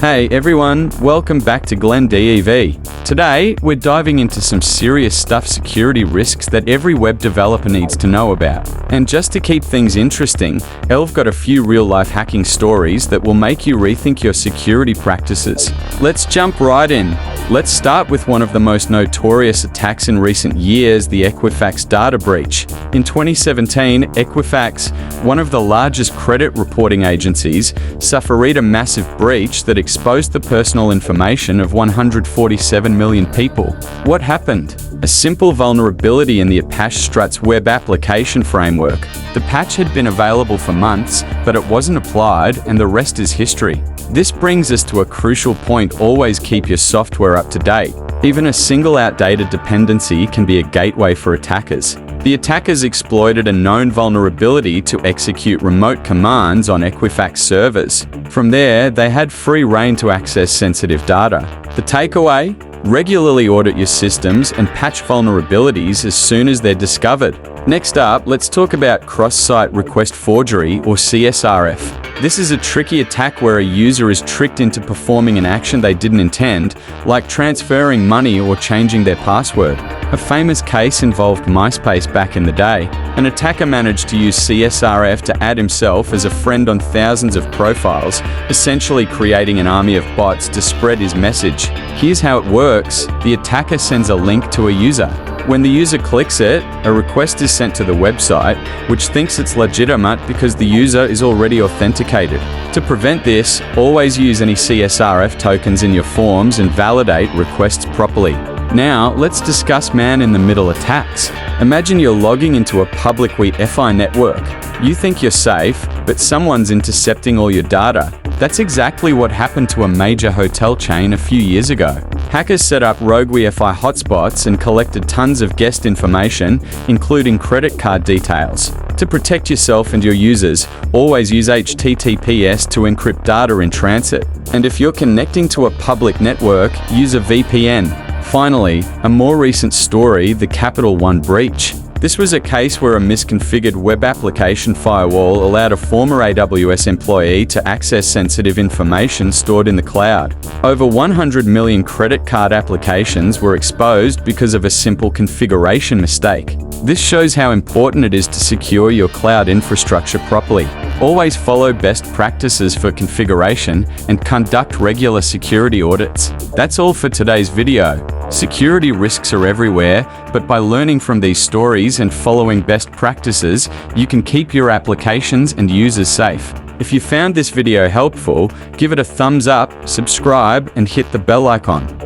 Hey everyone, welcome back to Glenn DEV. Today, we're diving into some serious stuff, security risks that every web developer needs to know about. And just to keep things interesting, Elv got a few real-life hacking stories that will make you rethink your security practices. Let's jump right in. Let's start with one of the most notorious attacks in recent years, the Equifax data breach. In 2017, Equifax, one of the largest credit reporting agencies, suffered a massive breach that exposed the personal information of 147 million people. What happened? A simple vulnerability in the Apache Struts web application framework. The patch had been available for months, but it wasn't applied, and the rest is history. This brings us to a crucial point: always keep your software up to date. Even a single outdated dependency can be a gateway for attackers. The attackers exploited a known vulnerability to execute remote commands on Equifax servers. From there, they had free rein to access sensitive data. The takeaway? Regularly audit your systems and patch vulnerabilities as soon as they're discovered. Next up, let's talk about cross-site request forgery, or CSRF. This is a tricky attack where a user is tricked into performing an action they didn't intend, like transferring money or changing their password. A famous case involved MySpace back in the day. An attacker managed to use CSRF to add himself as a friend on thousands of profiles, essentially creating an army of bots to spread his message. Here's how it works. The attacker sends a link to a user. When the user clicks it, a request is sent to the website, which thinks it's legitimate because the user is already authenticated. To prevent this, always use any CSRF tokens in your forms and validate requests properly. Now, let's discuss man-in-the-middle attacks. Imagine you're logging into a public Wi-Fi network. You think you're safe, but someone's intercepting all your data. That's exactly what happened to a major hotel chain a few years ago. Hackers set up rogue Wi-Fi hotspots and collected tons of guest information, including credit card details. To protect yourself and your users, always use HTTPS to encrypt data in transit. And if you're connecting to a public network, use a VPN. Finally, a more recent story, the Capital One breach. This was a case where a misconfigured web application firewall allowed a former AWS employee to access sensitive information stored in the cloud. Over 100 million credit card applications were exposed because of a simple configuration mistake. This shows how important it is to secure your cloud infrastructure properly. Always follow best practices for configuration and conduct regular security audits. That's all for today's video. Security risks are everywhere, but by learning from these stories and following best practices, you can keep your applications and users safe. If you found this video helpful, give it a thumbs up, subscribe, and hit the bell icon.